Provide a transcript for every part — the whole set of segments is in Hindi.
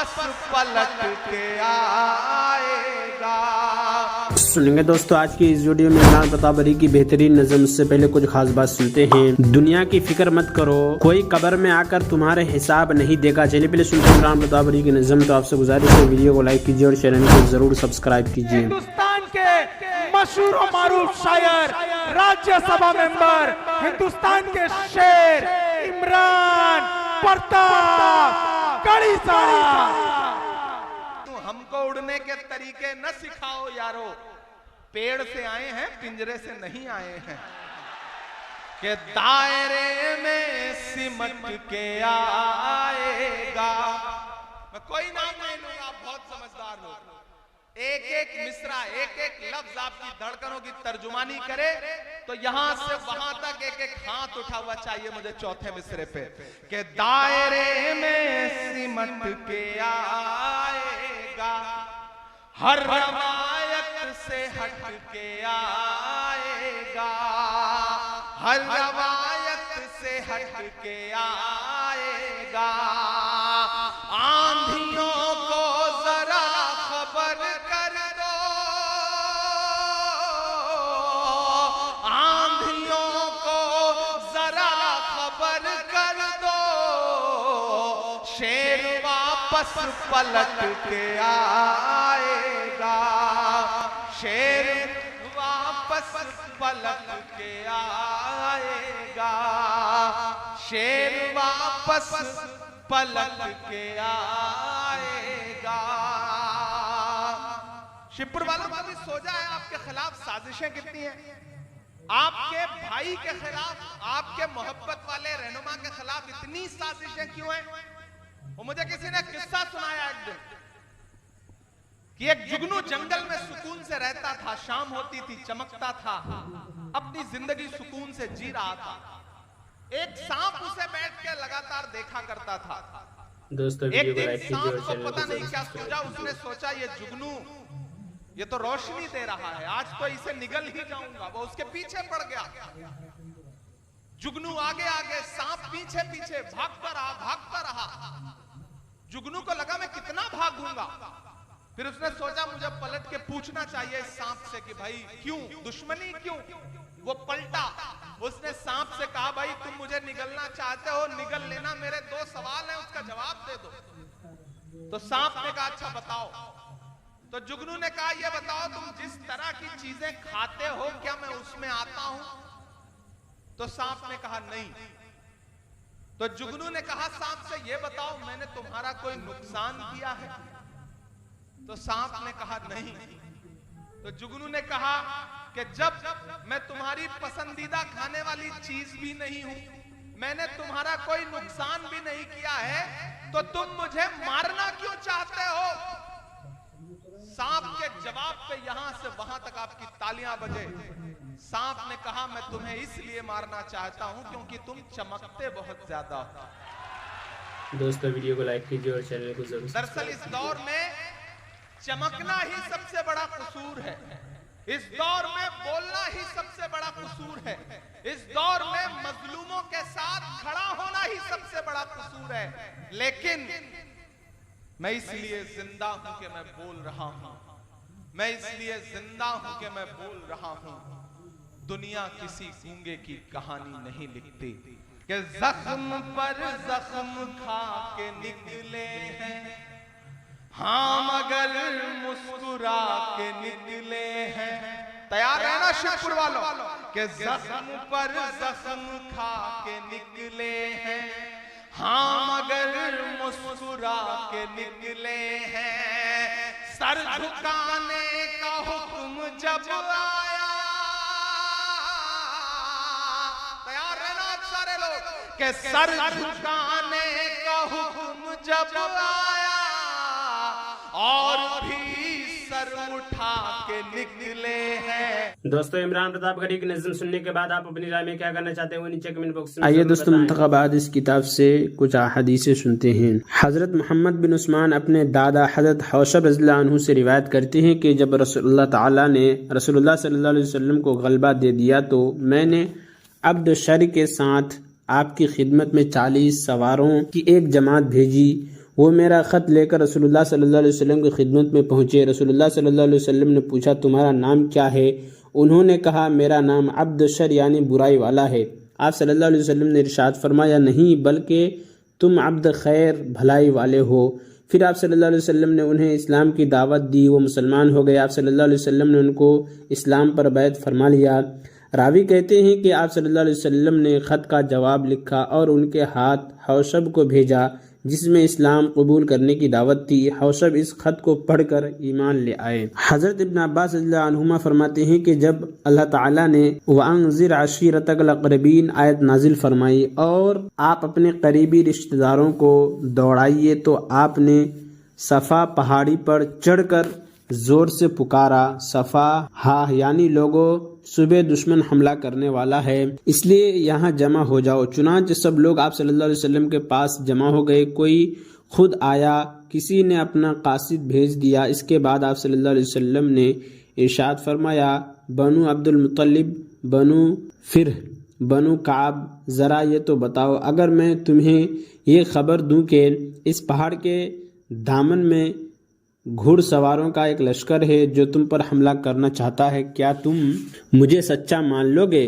वापस पलट के आएगा। सुनेंगे दोस्तों आज की इस वीडियो में इमरान प्रतापरी की बेहतरीन नज़म। से पहले कुछ खास बात सुनते हैं। दुनिया की फिक्र मत करो, कोई कब्र में आकर तुम्हारे हिसाब नहीं देगा। चलिए पहले सुनते हैं इमरान प्रतापरी की नज़म। तो आपसे गुजारिश है वीडियो को लाइक कीजिए और चैनल को जरूर सब्सक्राइब कीजिए। हिंदुस्तान के मशहूर और मारूफ शायर, राज्यसभा मेंबर, हिंदुस्तान के शेर इमरान प्रतापरी साहब। हमको उड़ने के तरीके न सिखाओ यारो, पेड़ से आए हैं पिंजरे से नहीं आए हैं। के दायरे में सिमट के आएगा। मैं कोई नाम नहीं लूंगा, आप बहुत समझदार लोग। एक एक मिसरा, एक एक लफ्ज आपकी धड़कनों की तर्जुमानी करे तो यहां से वहां तक एक एक हाथ उठा हुआ चाहिए मुझे चौथे मिसरे पे। के दायरे में सिमट के आएगा, हर रवायत से हट के आएगा, हर रवायत से हट के आएगा। आंधियों को जरा खबर कर दो, आंधियों को जरा खबर कर दो, शेर वापस पलट के आएगा, शेर वापस पलट के आएगा, शेर वापस पलट के आएगा। शिवपुर वालों का भी सोचा है आपके खिलाफ साजिशें कितनी हैं, आपके भाई के खिलाफ, आपके मोहब्बत वाले रहनुमा के खिलाफ इतनी साजिशें क्यों हैं। वो मुझे किसी ने किस्सा सुनाया एक दिन कि एक जुगनू जंगल में सुकून से रहता था, शाम होती थी चमकता था, अपनी जिंदगी सुकून से जी रहा था। एक सांप उसे बैठ के लगातार देखा करता था। दोस्तों एक दिन सांप को पता नहीं क्या सूझा, उसने सोचा ये जुगनू ये तो रोशनी दे रहा है, आज तो इसे निगल ही जाऊंगा। वो उसके पीछे पड़ गया, जुगनू आगे आगे, सांप पीछे पीछे भागता रहा, भागता रहा। जुगनू को लगा मैं कितना भागूंगा, फिर उसने सोचा मुझे पलट के पूछना चाहिए इस सांप से कि भाई क्यों, दुश्मनी क्यों। वो पलटा, उसने सांप से कहा भाई तुम मुझे निगलना चाहते हो, निगल लेना, मेरे दो सवाल हैं उसका जवाब दे दो। तो सांप ने कहा अच्छा बताओ। तो जुगनू ने कहा ये बताओ तुम जिस तरह की चीजें खाते हो क्या मैं उसमें आता हूं। तो सांप ने कहा नहीं। तो जुगनू ने कहा सांप से ये बताओ मैंने तुम्हारा कोई नुकसान किया है। तो सांप ने कहा नहीं। तो जुगनू ने कहा कि जब मैं तुम्हारी पसंदीदा खाने वाली चीज भी नहीं हूं, मैंने तुम्हारा कोई नुकसान भी नहीं किया है, तो तुम मुझे मारना क्यों चाहते हो। सांप के जवाब पे यहां से वहां तक आपकी तालियां बजे। सांप ने कहा मैं तुम्हें इसलिए मारना चाहता हूं क्योंकि तुम चमकते बहुत ज्यादा हो। दोस्तों वीडियो को लाइक कीजिए और चैनल को जरूर। दरअसल इस दौर में चमकना ही सबसे बड़ा कसूर है, इस दौर में बोलना ही सबसे बड़ा कसूर है, इस दौर में मजलूमों के साथ खड़ा होना ही सबसे बड़ा कसूर है। लेकिन मैं इसलिए जिंदा हूं कि मैं बोल रहा हूं, मैं इसलिए जिंदा हूं कि मैं बोल रहा हूं। दुनिया किसी गूंगे की कहानी नहीं लिखती कि जख्म पर जख्म खा के निकले हैं, हाँ मगर मुस्कुरा के निकले हैं। तैयार रहना शिवपुर वालों के जख्म पर जख्म खा के निकले हैं, हाँ मगर मुस्कुरा के निकले हैं। सर झुकाने का हुक्म जब आया, तैयार रहना आप सारे लोग के सर झुकाने का हुक्म जब आया और भी सर उठा के निकले हैं। दोस्तों इमरान प्रतापरी की नज़म सुनने के बाद आप अपनी राय में क्या करना चाहते हैं वो नीचे कमेंट बॉक्स में आइए दोस्तों मुंतखबात इस किताब से कुछ हदीसें सुनते हैं। हजरत मोहम्मद बिन उस्मान अपने दादा हजरत हौशब रज़ियल्लाहु अन्हु से रिवायत करते हैं कि जब रसूलुल्लाह ताला ने रसूलुल्लाह सल्लल्लाहु अलैहि वसल्लम को गलबा दे दिया तो मैंने अब्द शर के साथ आपकी खिदमत में 40 सवारों की एक जमात भेजी। वो मेरा ख़त लेकर रसूलुल्लाह सल्लल्लाहु अलैहि वसल्लम की खिदमत में पहुँचे। रसूलुल्लाह सल्लल्लाहु अलैहि वसल्लम ने पूछा, तुम्हारा नाम क्या है? उन्होंने कहा, मेरा नाम अब्द शर यानी बुराई वाला है। आप सल्लल्लाहु अलैहि वसल्लम ने इरशाद फरमाया, नहीं बल्कि तुम अब्द खैर भलाई वाले हो। फिर आप सल्लल्लाहु अलैहि वसल्लम ने उन्हें इस्लाम की दावत दी, वो मुसलमान हो गए। आप सल्लल्लाहु अलैहि वसल्लम ने उनको इस्लाम पर बैत फरमा लिया। रावी कहते हैं कि आप सल्लल्लाहु अलैहि वसल्लम ने ख़त का जवाब लिखा और उनके हाथ हौशब को भेजा, जिसमें इस्लाम कबूल करने की दावत थी। हौशब इस ख़त को पढ़कर ईमान ले आए। हज़रत इब्न अब्बास रज़ियल्लाहु अन्हुमा फरमाते हैं कि जब अल्लाह ताला ने वअंज़िर अशीरतकल अक़रबीन आयत नाजिल फरमाई और आप अपने करीबी रिश्तेदारों को दौड़ाइए, तो आपने सफ़ा पहाड़ी पर चढ़कर जोर से पुकारा, सफ़ा हा यानी लोगों, सुबह दुश्मन हमला करने वाला है, इसलिए यहाँ जमा हो जाओ। चुनांचे सब लोग आप सल्लल्लाहु अलैहि वसल्लम के पास जमा हो गए। कोई खुद आया, किसी ने अपना कासिद भेज दिया। इसके बाद आप सल्लल्लाहु अलैहि वसल्लम ने इरशाद फरमाया, बनु अब्दुल मुत्तलिब, बनु फिर, बनु काब, ज़रा ये तो बताओ, अगर मैं तुम्हें ये खबर दूं कि इस पहाड़ के दामन में घुड़सवारों का एक लश्कर है जो तुम पर हमला करना चाहता है, क्या तुम मुझे सच्चा मान लोगे?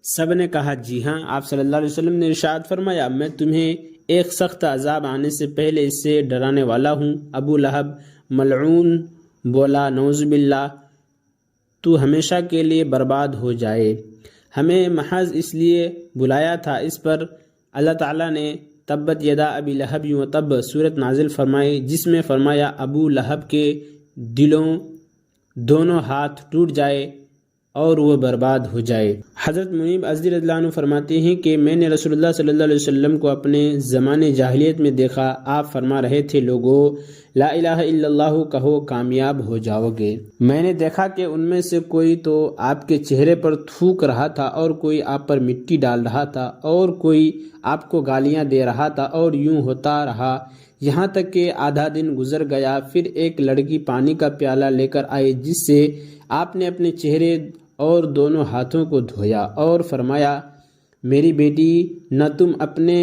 सब ने कहा, जी हाँ। आप सल्लल्लाहु अलैहि वसल्लम ने इरशाद फरमाया, मैं तुम्हें एक सख्त अजाब आने से पहले इससे डराने वाला हूँ। अबू लहब मलऊन बोला, नौज़ुबिल्लाह, तू हमेशा के लिए बर्बाद हो जाए। हमें महज इसलिए बुलाया था। इस पर अल्लाह ताला ने तब्बत यदा अबी लहब व तब सूरत नाजिल फरमाई, जिसमें फरमाया अबू लहब के दिलों दोनों हाथ टूट जाए और वो बर्बाद हो जाए। हज़रत मुनीब अज़दी रज़ियल्लाहु अन्हु फरमाते हैं कि मैंने रसूलुल्लाह सल्लल्लाहु अलैहि वसल्लम को अपने ज़माने जाहिलियत में देखा। आप फरमा रहे थे, लोगों ला इलाहा इल्लल्लाहु कहो, कामयाब हो जाओगे। मैंने देखा कि उनमें से कोई तो आपके चेहरे पर थूक रहा था और कोई आप पर मिट्टी डाल रहा था और कोई आपको गालियां दे रहा था और यूं होता रहा, यहाँ तक कि आधा दिन गुजर गया। फिर एक लड़की पानी का प्याला लेकर आई, जिससे आपने अपने चेहरे और दोनों हाथों को धोया और फरमाया, मेरी बेटी, न तुम अपने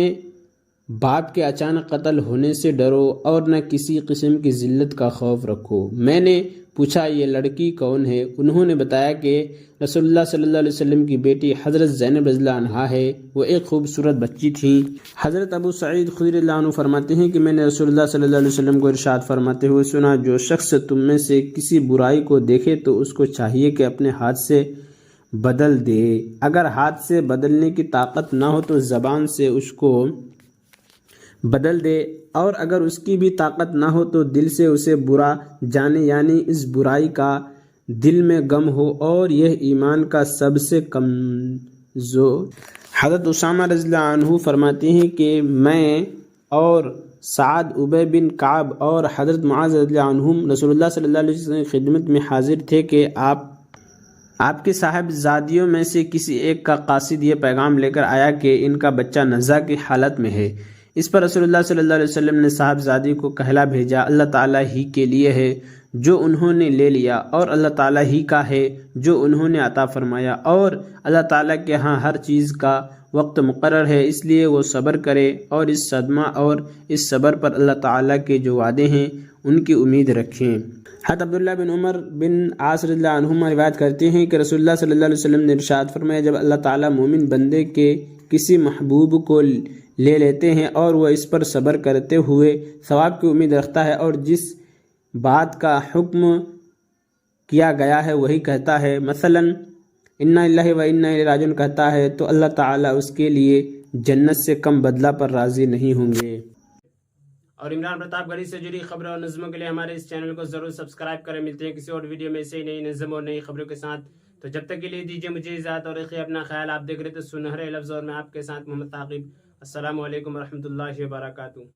बाप के अचानक कत्ल होने से डरो और न किसी किस्म की जिल्लत का खौफ रखो। मैंने पूछा, ये लड़की कौन है? उन्होंने बताया कि रसूलुल्लाह सल्लल्लाहु अलैहि वसल्लम की बेटी हज़रत ज़ैनब रज़ियल्लाहु अन्हा है। वो एक खूबसूरत बच्ची थी। हज़रत अबू सईद खुदरी रज़ियल्लाहु अन्हु फरमाते हैं कि मैंने रसूलुल्लाह सल्लल्लाहु अलैहि वसल्लम को इरशाद फरमाते हुए सुना, जो शख्स तुम में से किसी बुराई को देखे तो उसको चाहिए कि अपने हाथ से बदल दे। अगर हाथ से बदलने की ताकत ना हो तो ज़बान से उसको बदल दे, और अगर उसकी भी ताकत ना हो तो दिल से उसे बुरा जाने, यानी इस बुराई का दिल में गम हो, और यह ईमान का सबसे कमज़ोर। हज़रत उसामा रज़ियल्लाहु अन्हु फरमाते हैं कि मैं और साद, उबय बिन काब और हज़रत मुआज़ रज़ियल्लाहु अन्हुम रसूलुल्लाह सल्लल्लाहु अलैहि वसल्लम की खिदमत में हाजिर थे कि आपके साहिबजादियों में से किसी एक का कासिद ये पैगाम लेकर आया कि इनका बच्चा नज़ा की हालत में है। इस पर रसूलुल्लाह सल्लल्लाहु अलैहि वसल्लम ने साहिबजादी को कहला भेजा, अल्लाह ताला ही के लिए है जो उन्होंने ले लिया, और अल्लाह ताला ही का है जो उन्होंने अता फरमाया, और अल्लाह ताला के यहाँ हर चीज़ का वक्त मुकर्रर है, इसलिए वो सब्र करे और इस सदमा और इस सब्र पर अल्लाह ताला के जो वादे हैं उनकी उम्मीद रखें। हज़रत अब्दुल्लाह बिन उमर बिन आस रज़ियल्लाहु अन्हुमा रिवायत करते हैं कि रसूलुल्लाह सल्लल्लाहु अलैहि वसल्लम ने इरशाद फरमाया, जब अल्लाह ताला मोमिन बंदे के किसी महबूब को ले लेते हैं और वह इस पर सब्र करते हुए सवाब की उम्मीद रखता है और जिस बात का हुक्म किया गया है वही कहता है, मसलन इन्ना लिल्लाहि व इन्ना इलैहि राजिऊन कहता है, तो अल्लाह ताला उसके लिए जन्नत से कम बदला पर राजी नहीं होंगे। और इमरान प्रतापगढ़ी से जुड़ी खबरों और नज़मों के लिए हमारे इस चैनल को जरूर सब्सक्राइब करें। मिलते हैं किसी और वीडियो में से नई नज़म और नई खबरों के साथ। तो जब तक के लिए दीजिए मुझे इजाज़त और रखिए अपना ख्याल। आप देख रहे थे सुनहरे लफ्ज़ और मैं आपके साथ मोहम्मद ताक़िब। अस्सलामु अलैकुम व रहमतुल्लाहि व बरकातुहू।